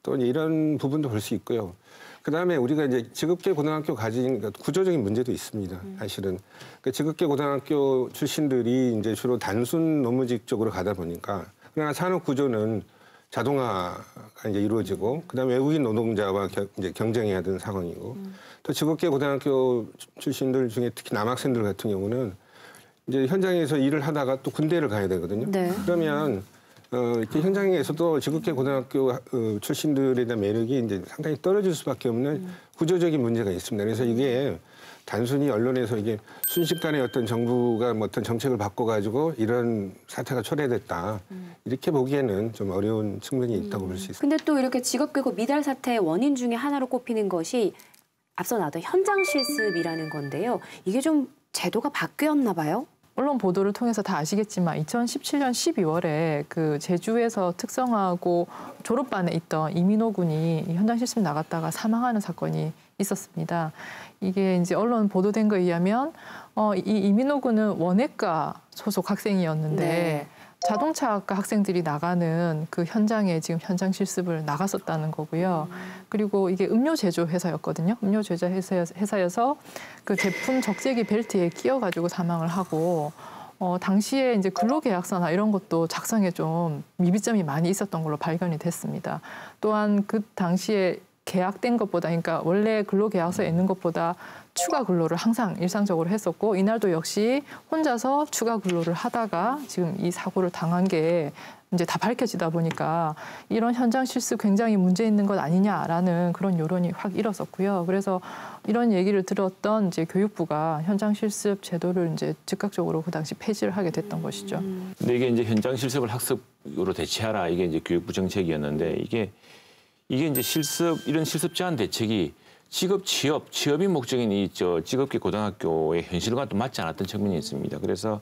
또 이런 부분도 볼 수 있고요. 그다음에 우리가 이제 직업계 고등학교 가진 구조적인 문제도 있습니다. 사실은 그 직업계 고등학교 출신들이 이제 주로 단순 노무직 쪽으로 가다 보니까 그러나 산업 구조는 자동화가 이제 이루어지고 그다음에 외국인 노동자와 이제 경쟁해야 되는 상황이고 또 직업계 고등학교 출신들 중에 특히 남학생들 같은 경우는 이제 현장에서 일을 하다가 또 군대를 가야 되거든요. 네. 그러면 이렇게 현장에서도 직업계 고등학교 출신들에 대한 매력이 이제 상당히 떨어질 수밖에 없는 구조적인 문제가 있습니다. 그래서 이게 단순히 언론에서 이게 순식간에 어떤 정부가 뭐 어떤 정책을 바꿔가지고 이런 사태가 초래됐다. 이렇게 보기에는 좀 어려운 측면이 있다고 볼 수 있습니다. 근데 또 이렇게 직업계고 미달 사태의 원인 중에 하나로 꼽히는 것이 앞서 나왔던 현장 실습이라는 건데요. 이게 좀 제도가 바뀌었나 봐요? 언론 보도를 통해서 다 아시겠지만 2017년 12월에 그 제주에서 특성화고 졸업반에 있던 이민호 군이 현장 실습 나갔다가 사망하는 사건이 있었습니다. 이게 이제 언론 보도된 거에 의하면 이 이민호 군은 원예과 소속 학생이었는데 네. 자동차학과 학생들이 나가는 그 현장에 지금 현장 실습을 나갔었다는 거고요. 그리고 이게 음료 제조 회사였거든요. 음료 제조 회사여서 그 제품 적재기 벨트에 끼어가지고 사망을 하고 당시에 이제 근로계약서나 이런 것도 작성에 좀 미비점이 많이 있었던 걸로 발견이 됐습니다. 또한 그 당시에 계약된 것보다, 그러니까 원래 근로계약서에 있는 것보다 추가 근로를 항상 일상적으로 했었고 이날도 역시 혼자서 추가 근로를 하다가 지금 이 사고를 당한 게 이제 다 밝혀지다 보니까 이런 현장 실습 굉장히 문제 있는 것 아니냐라는 그런 여론이 확 일었었고요. 그래서 이런 얘기를 들었던 이제 교육부가 현장 실습 제도를 이제 즉각적으로 그 당시 폐지를 하게 됐던 것이죠. 근데 이게 이제 현장 실습을 학습으로 대체하라 이게 이제 교육부 정책이었는데 이게 이제 이런 실습 제한 대책이 취업이 목적인 직업계 고등학교의 현실과 또 맞지 않았던 측면이 있습니다. 그래서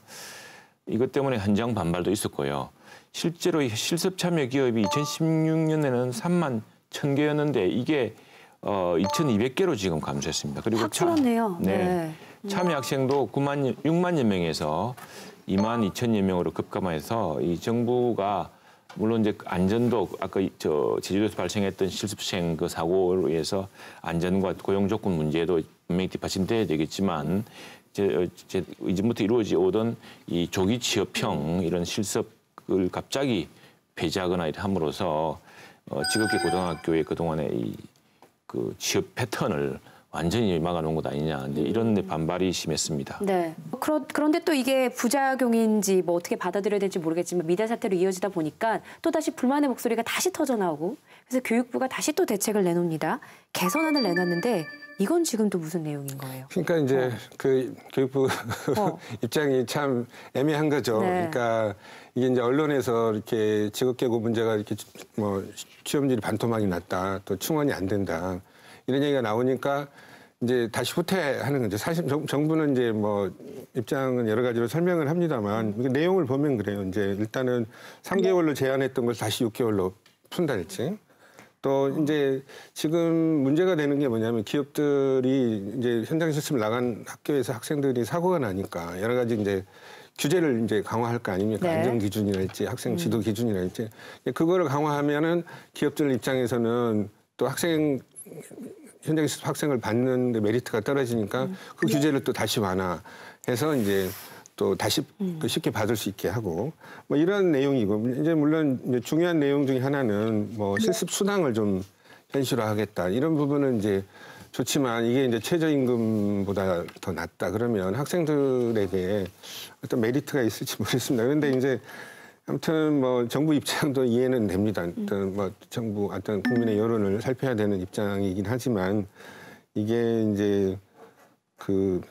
이것 때문에 현장 반발도 있었고요. 실제로 실습 참여 기업이 2016년에는 3만 1,000개였는데 이게 2,200개로 지금 감소했습니다. 그리고 확 줄었네요. 네. 참여 학생도 6만여 명에서 2만 2천여 명으로 급감해서 이 정부가 물론 이제 안전도 아까 제주도에서 발생했던 실습생 그 사고로 인해서 안전과 고용 조건 문제도 분명히 뒷받침돼야 되겠지만 이제부터 이루어져 오던 이 조기 취업형 이런 실습을 갑자기 폐지하거나 함으로써 직업계 고등학교의 그동안의 그 취업 패턴을 완전히 막아놓은 것 아니냐 이제 이런 데 반발이 심했습니다. 네. 그런데 또 이게 부작용인지 뭐 어떻게 받아들여야 될지 모르겠지만 미달 사태로 이어지다 보니까 또 다시 불만의 목소리가 다시 터져 나오고 그래서 교육부가 다시 또 대책을 내놓습니다. 개선안을 내놨는데 이건 지금 또 무슨 내용인 거예요? 그러니까 이제 그 교육부 입장이 참 애매한 거죠. 네. 그러니까 이게 이제 언론에서 이렇게 직업계고 문제가 이렇게 뭐 취업률이 반토막이 났다, 또 충원이 안 된다 이런 얘기가 나오니까 이제 다시 후퇴하는 거죠. 사실 정부는 이제 뭐 입장은 여러 가지로 설명을 합니다만 내용을 보면 그래요. 이제 일단은 3개월로 제한했던 걸 다시 6개월로 푼달지. 또 이제 지금 문제가 되는 게 뭐냐면 기업들이 이제 현장 실습을 나간 학교에서 학생들이 사고가 나니까 여러 가지 이제 규제를 이제 강화할 거 아닙니까? 네. 안전 기준이랄지 학생 지도 기준이랄지 그거를 강화하면은 기업들 입장에서는 또 현장 실습 학생을 받는 데 메리트가 떨어지니까 그 규제를 또 다시 완화해서 이제 또 다시 쉽게 받을 수 있게 하고 뭐 이런 내용이고 이제 물론 이제 중요한 내용 중에 하나는 뭐 실습 수당을 좀 현실화하겠다 이런 부분은 이제 좋지만 이게 이제 최저임금보다 더 낮다 그러면 학생들에게 어떤 메리트가 있을지 모르겠습니다. 그런데 이제 아무튼 뭐 정부 입장도 이해는 됩니다. 어떤 뭐 정부 어떤 국민의 여론을 살펴야 되는 입장이긴 하지만 이게 이제 그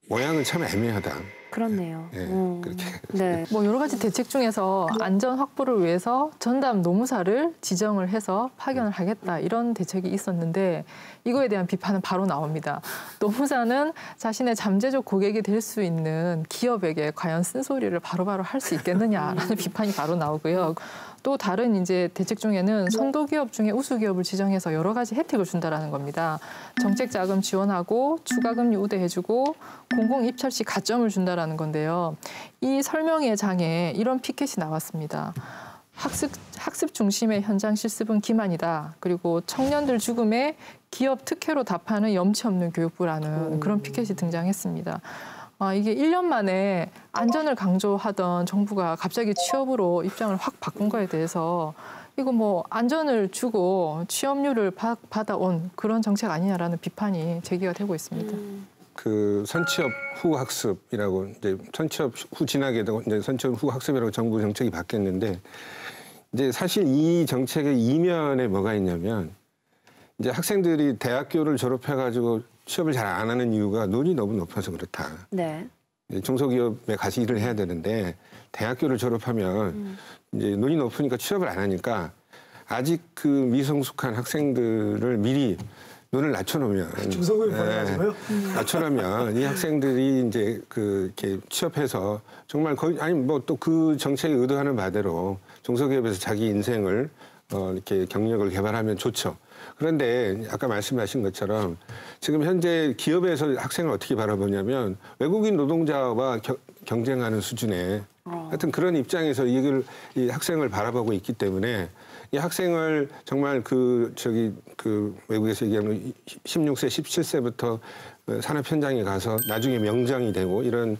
모양은 참 애매하다. 그렇네요. 네, 그렇게. 네. 뭐 여러 가지 대책 중에서 안전 확보를 위해서 전담 노무사를 지정을 해서 파견을 하겠다 이런 대책이 있었는데 이거에 대한 비판은 바로 나옵니다. 노무사는 자신의 잠재적 고객이 될 수 있는 기업에게 과연 쓴소리를 바로바로 할 수 있겠느냐라는 비판이 바로 나오고요. 또 다른 이제 대책 중에는 선도기업 중에 우수기업을 지정해서 여러 가지 혜택을 준다라는 겁니다. 정책 자금 지원하고 추가금리 우대해주고 공공 입찰 시 가점을 준다라는 건데요. 이 설명회 장에 이런 피켓이 나왔습니다. 학습 중심의 현장 실습은 기만이다. 그리고 청년들 죽음에 기업 특혜로 답하는 염치 없는 교육부라는 그런 피켓이 등장했습니다. 이게 1년 만에 안전을 강조하던 정부가 갑자기 취업으로 입장을 확 바꾼 거에 대해서 이거 뭐 안전을 주고 취업률을 받아온 그런 정책 아니냐라는 비판이 제기가 되고 있습니다. 그 선취업 후 학습이라고 이제 선취업 후 진학에 되고 이제 선취업 후 학습이라고 정부 정책이 바뀌었는데 이제 사실 이 정책의 이면에 뭐가 있냐면 이제 학생들이 대학교를 졸업해가지고 취업을 잘 안 하는 이유가 눈이 너무 높아서 그렇다. 네. 중소기업에 가서 일을 해야 되는데 대학교를 졸업하면 이제 눈이 높으니까 취업을 안 하니까 아직 그 미성숙한 학생들을 미리 눈을 낮춰놓으면 중소기업 말하잖아요. 낮춰놓으면 이 학생들이 이제 이렇게 취업해서 정말 거의 아니 뭐 또 그 정책이 의도하는 바대로 중소기업에서 자기 인생을 이렇게 경력을 개발하면 좋죠. 그런데 아까 말씀하신 것처럼 지금 현재 기업에서 학생을 어떻게 바라보냐면 외국인 노동자와 경쟁하는 수준의 하여튼 그런 입장에서 이 학생을 바라보고 있기 때문에 이 학생을 정말 외국에서 얘기하는 16세, 17세부터 산업 현장에 가서 나중에 명장이 되고 이런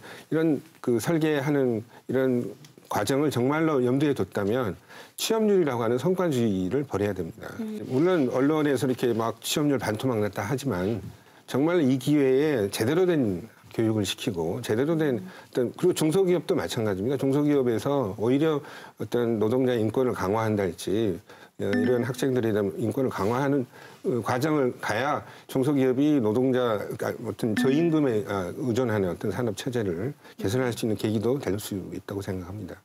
그 설계하는 이런 과정을 정말로 염두에 뒀다면 취업률이라고 하는 성과주의를 버려야 됩니다. 물론 언론에서 이렇게 막 취업률 반토막 났다 하지만 정말 이 기회에 제대로 된 교육을 시키고 제대로 된 그리고 중소기업도 마찬가지입니다. 중소기업에서 오히려 어떤 노동자의 인권을 강화한달지 이런 학생들에 대한 인권을 강화하는 과정을 가야 중소기업이 노동자 어떤 저임금에 의존하는 어떤 산업 체제를 개선할 수 있는 계기도 될 수 있다고 생각합니다.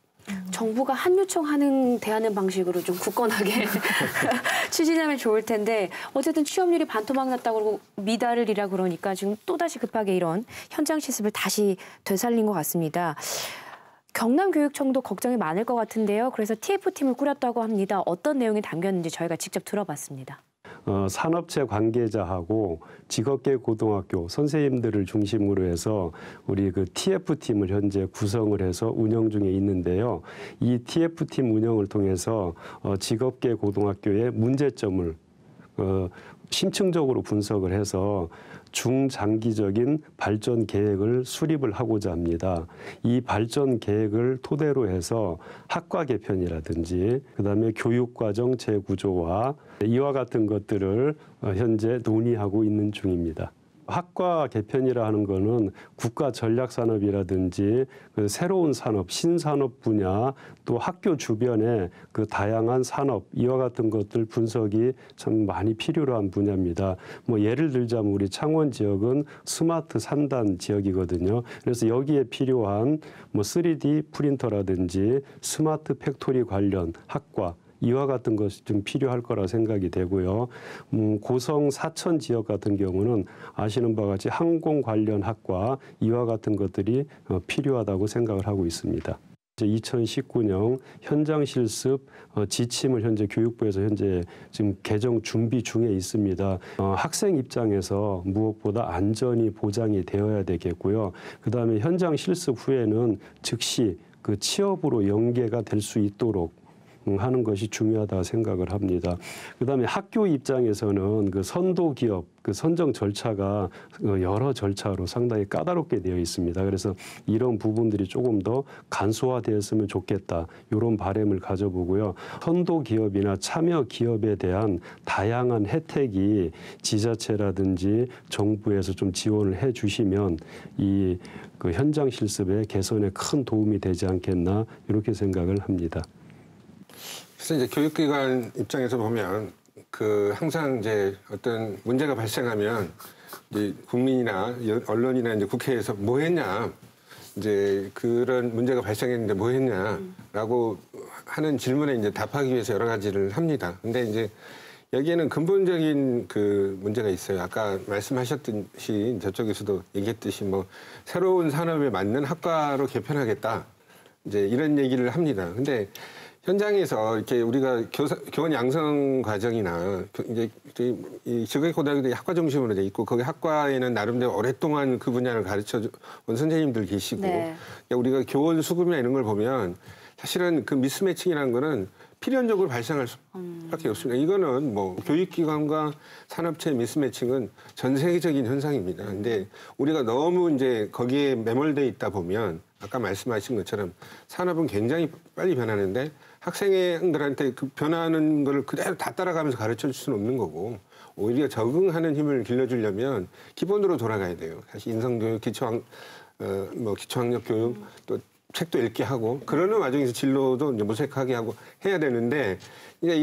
정부가 한유총 대하는 방식으로 좀 굳건하게 추진하면 좋을 텐데 어쨌든 취업률이 반토막 났다고 그러고 미달을 이라 그러니까 지금 또다시 급하게 이런 현장 실습을 다시 되살린 것 같습니다. 경남교육청도 걱정이 많을 것 같은데요. 그래서 TF팀을 꾸렸다고 합니다. 어떤 내용이 담겼는지 저희가 직접 들어봤습니다. 산업체 관계자하고 직업계 고등학교 선생님들을 중심으로 해서 우리 그 TF팀을 현재 구성을 해서 운영 중에 있는데요. 이 TF팀 운영을 통해서 직업계 고등학교의 문제점을 심층적으로 분석을 해서 중장기적인 발전 계획을 수립을 하고자 합니다. 이 발전 계획을 토대로 해서 학과 개편이라든지 그다음에 교육과정 재구조와 이와 같은 것들을 현재 논의하고 있는 중입니다. 학과 개편이라 하는 거는 국가 전략 산업이라든지 그 새로운 산업, 신산업 분야 또 학교 주변에 그 다양한 산업 이와 같은 것들 분석이 참 많이 필요로 한 분야입니다. 뭐 예를 들자면 우리 창원 지역은 스마트 산단 지역이거든요. 그래서 여기에 필요한 뭐 3D 프린터라든지 스마트 팩토리 관련 학과 이와 같은 것이 좀 필요할 거라 생각이 되고요. 고성 사천 지역 같은 경우는 아시는 바와 같이 항공 관련 학과 이와 같은 것들이 필요하다고 생각을 하고 있습니다. 2019년 현장 실습 지침을 현재 교육부에서 현재 지금 개정 준비 중에 있습니다. 학생 입장에서 무엇보다 안전이 보장이 되어야 되겠고요. 그다음에 현장 실습 후에는 즉시 그 취업으로 연계가 될 수 있도록 하는 것이 중요하다 생각을 합니다. 그다음에 학교 입장에서는 그 선도 기업 그 선정 절차가 여러 절차로 상당히 까다롭게 되어 있습니다. 그래서 이런 부분들이 조금 더 간소화되었으면 좋겠다. 이런 바람을 가져보고요. 선도 기업이나 참여 기업에 대한 다양한 혜택이 지자체라든지 정부에서 좀 지원을 해 주시면 이 그 현장 실습의 개선에 큰 도움이 되지 않겠나 이렇게 생각을 합니다. 그래서 이제 교육기관 입장에서 보면 그 항상 이제 어떤 문제가 발생하면 이제 국민이나 언론이나 이제 국회에서 뭐 했냐 이제 그런 문제가 발생했는데 뭐 했냐라고 하는 질문에 이제 답하기 위해서 여러 가지를 합니다. 근데 이제 여기에는 근본적인 그 문제가 있어요. 아까 말씀하셨듯이 저쪽에서도 얘기했듯이 뭐 새로운 산업에 맞는 학과로 개편하겠다 이제 이런 얘기를 합니다. 근데 현장에서 이렇게 우리가 교원 양성 과정이나 이제 이 지역고등학교들이 학과 중심으로 돼 있고 거기 학과에는 나름대로 오랫동안 그 분야를 가르쳐 온 선생님들 계시고 네. 우리가 교원 수급이나 이런 걸 보면 사실은 그 미스매칭이라는 거는 필연적으로 발생할 수밖에 없습니다. 이거는 뭐 교육기관과 산업체의 미스매칭은 전 세계적인 현상입니다. 근데 우리가 너무 이제 거기에 매몰돼 있다 보면 아까 말씀하신 것처럼 산업은 굉장히 빨리 변하는데 학생들한테 그 변하는 거를 그대로 다 따라가면서 가르쳐 줄 수는 없는 거고 오히려 적응하는 힘을 길러주려면 기본으로 돌아가야 돼요. 사실 인성교육, 기초학력 교육 또 책도 읽게 하고 그러는 와중에서 진로도 이제 모색하게 하고 해야 되는데 이제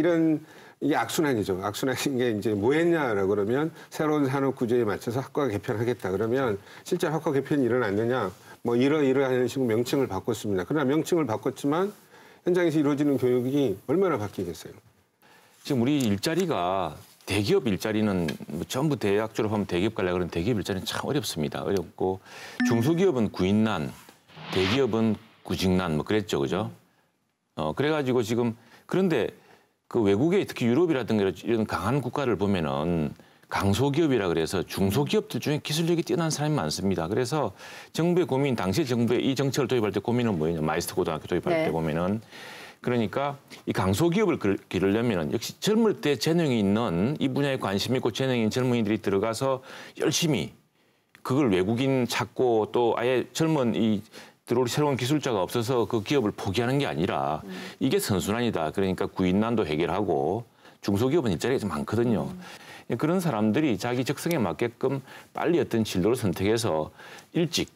이게 악순환이죠. 악순환인 게 이제 뭐 했냐라고 그러면 새로운 산업 구조에 맞춰서 학과 개편하겠다 그러면 실제 학과 개편이 일어났느냐 뭐 이러이러한 식으로 명칭을 바꿨습니다. 그러나 명칭을 바꿨지만 현장에서 이루어지는 교육이 얼마나 바뀌겠어요. 지금 우리 일자리가 대기업 일자리는 뭐 전부 대학 졸업하면 대기업 가려고 그러는 대기업 일자리는 참 어렵습니다. 어렵고 중소기업은 구인난, 대기업은 구직난 뭐 그랬죠, 그죠? 그래가지고 지금 그런데 그 외국에 특히 유럽이라든가 이런 강한 국가를 보면은 강소기업이라 그래서 중소기업들 중에 기술력이 뛰어난 사람이 많습니다. 그래서 정부의 고민, 당시 정부의 이 정책을 도입할 때 고민은 뭐였냐, 마이스터 고등학교 도입할 때 보면은 그러니까 이 강소기업을 기르려면은 역시 젊을 때 재능이 있는 이 분야에 관심 있고 재능 있는 젊은이들이 들어가서 열심히 그걸 외국인 찾고 또 아예 젊은 이 들어올 새로운 기술자가 없어서 그 기업을 포기하는 게 아니라 이게 선순환이다. 그러니까 구인난도 해결하고 중소기업은 일자리가 좀 많거든요. 그런 사람들이 자기 적성에 맞게끔 빨리 어떤 진로를 선택해서 일찍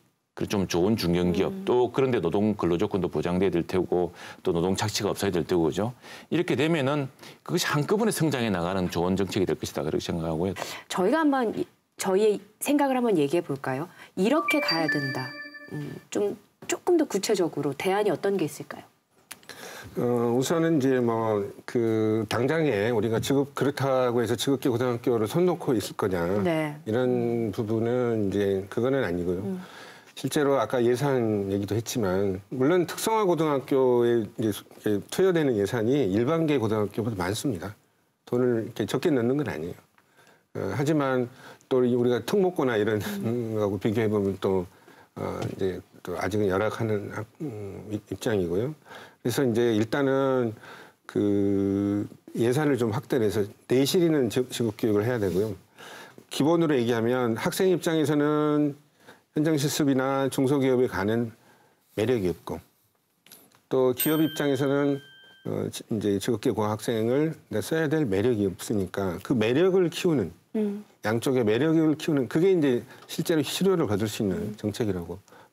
좀 좋은 중견기업 또 그런데 노동 근로조건도 보장돼야 될 테고 또 노동 착취가 없어야 될 테고 그죠? 이렇게 되면은 그것이 한꺼번에 성장해 나가는 좋은 정책이 될 것이다 그렇게 생각하고요. 저희가 한번 저희의 생각을 한번 얘기해 볼까요? 이렇게 가야 된다. 조금 더 구체적으로 대안이 어떤 게 있을까요? 우선은 이제 뭐 그 당장에 우리가 그렇다고 해서 지급계 고등학교를 손 놓고 있을 거냐 네. 이런 부분은 이제 그거는 아니고요. 실제로 아까 예산 얘기도 했지만 물론 특성화 고등학교에 이제 투여되는 예산이 일반계 고등학교보다 많습니다. 돈을 이렇게 적게 넣는 건 아니에요. 하지만 또 우리가 특목고나 이런 거하고 비교해 보면 또 이제 또 아직은 열악하는 입장이고요. 그래서 이제 일단은 그 예산을 좀 확대해서 내실 있는 직업 교육을 해야 되고요. 기본으로 얘기하면 학생 입장에서는 현장 실습이나 중소기업에 가는 매력이 없고 또 기업 입장에서는 이제 직업계고 학생을 써야 될 매력이 없으니까 그 매력을 키우는 양쪽의 매력을 키우는 그게 이제 실제로 실효를 거둘 수 있는 정책이라고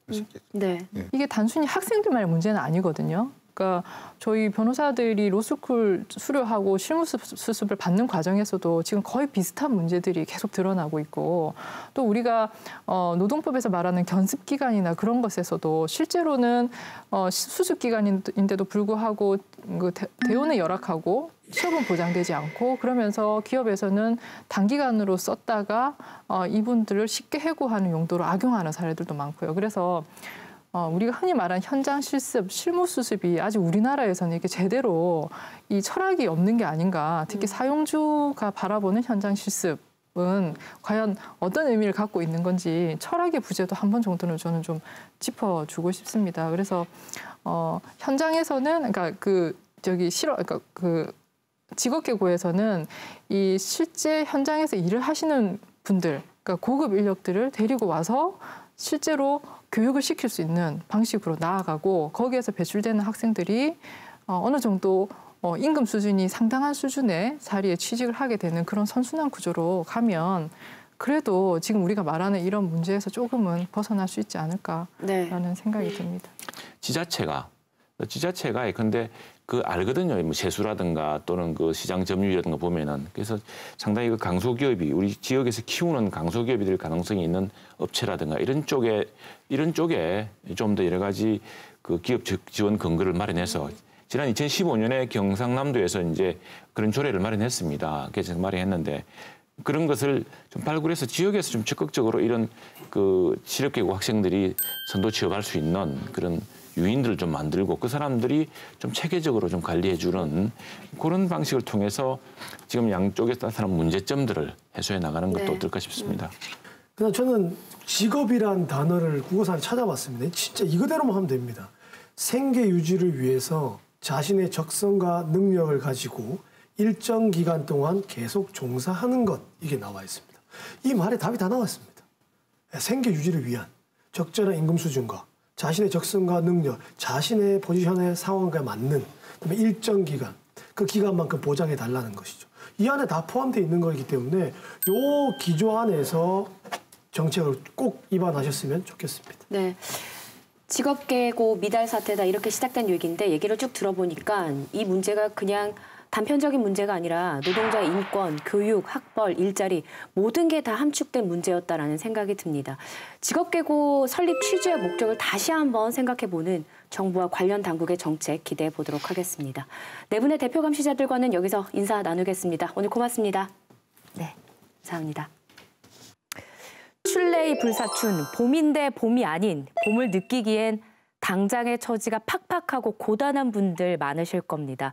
볼 수 있겠습니다. 네. 예. 이게 단순히 학생들만의 문제는 아니거든요. 그러니까 저희 변호사들이 로스쿨 수료하고 실무 수습을 받는 과정에서도 지금 거의 비슷한 문제들이 계속 드러나고 있고 또 우리가 노동법에서 말하는 견습 기간이나 그런 것에서도 실제로는 수습 기간인데도 불구하고 그 대우는 열악하고 취업은 보장되지 않고 그러면서 기업에서는 단기간으로 썼다가 이분들을 쉽게 해고하는 용도로 악용하는 사례들도 많고요. 그래서 우리가 흔히 말하는 현장 실습, 실무 수습이 아직 우리나라에서는 이렇게 제대로 이 철학이 없는 게 아닌가. 특히 사용주가 바라보는 현장 실습은 과연 어떤 의미를 갖고 있는 건지 철학의 부재도 한 번 정도는 저는 좀 짚어주고 싶습니다. 그래서 현장에서는 그러니까 직업계고에서는 이 실제 현장에서 일을 하시는 분들, 그러니까 고급 인력들을 데리고 와서 실제로 교육을 시킬 수 있는 방식으로 나아가고 거기에서 배출되는 학생들이 어느 정도 임금 수준이 상당한 수준의 자리에 취직을 하게 되는 그런 선순환 구조로 가면 그래도 지금 우리가 말하는 이런 문제에서 조금은 벗어날 수 있지 않을까라는 생각이 듭니다. 지자체가 근데 그 알거든요. 뭐 세수라든가 또는 그 시장 점유율이라든가 보면은 그래서 상당히 그 강소기업이 우리 지역에서 키우는 강소기업이 될 가능성이 있는 업체라든가 이런 쪽에 좀 더 여러 가지 그 기업 지원 근거를 마련해서 지난 2015년에 경상남도에서 이제 그런 조례를 마련했습니다. 그래서 마련했는데 그런 것을 좀 발굴해서 지역에서 좀 적극적으로 이런 그 실업계고 학생들이 선도 취업할 수 있는 그런 유인들을 좀 만들고 그 사람들이 좀 체계적으로 좀 관리해주는 그런 방식을 통해서 지금 양쪽에서 나타난 문제점들을 해소해 나가는 것도 어떨까 싶습니다. 그냥 저는 직업이란 단어를 국어사를 찾아봤습니다. 진짜 이거대로만 하면 됩니다. 생계 유지를 위해서 자신의 적성과 능력을 가지고 일정 기간 동안 계속 종사하는 것, 이게 나와 있습니다. 이 말에 답이 다 나왔습니다. 생계 유지를 위한 적절한 임금 수준과 자신의 적성과 능력, 자신의 포지션의 상황과 맞는 그다음에 일정 기간, 그 기간만큼 보장해 달라는 것이죠. 이 안에 다 포함되어 있는 거기 때문에 이 기조 안에서 정책을 꼭 입안하셨으면 좋겠습니다. 네. 직업계고 미달 사태다 이렇게 시작된 얘기인데 얘기를 쭉 들어보니까 이 문제가 그냥 단편적인 문제가 아니라 노동자의 인권, 교육, 학벌, 일자리 모든 게 다 함축된 문제였다라는 생각이 듭니다. 직업계고 설립 취지와 목적을 다시 한번 생각해보는 정부와 관련 당국의 정책 기대해 보도록 하겠습니다. 네 분의 대표 감시자들과는 여기서 인사 나누겠습니다. 오늘 고맙습니다. 네, 감사합니다. 춘레이 불사춘, 봄인데 봄이 아닌 봄을 느끼기엔 당장의 처지가 팍팍하고 고단한 분들 많으실 겁니다.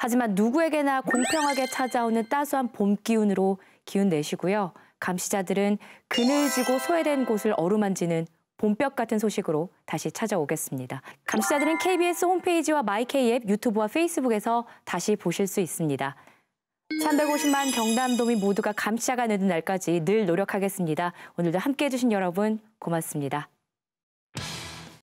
하지만 누구에게나 공평하게 찾아오는 따스한 봄 기운으로 기운 내시고요. 감시자들은 그늘지고 소외된 곳을 어루만지는 봄볕 같은 소식으로 다시 찾아오겠습니다. 감시자들은 KBS 홈페이지와 마이K 앱, 유튜브와 페이스북에서 다시 보실 수 있습니다. 350만 경남도민 모두가 감시자가 되는 날까지 늘 노력하겠습니다. 오늘도 함께해 주신 여러분 고맙습니다.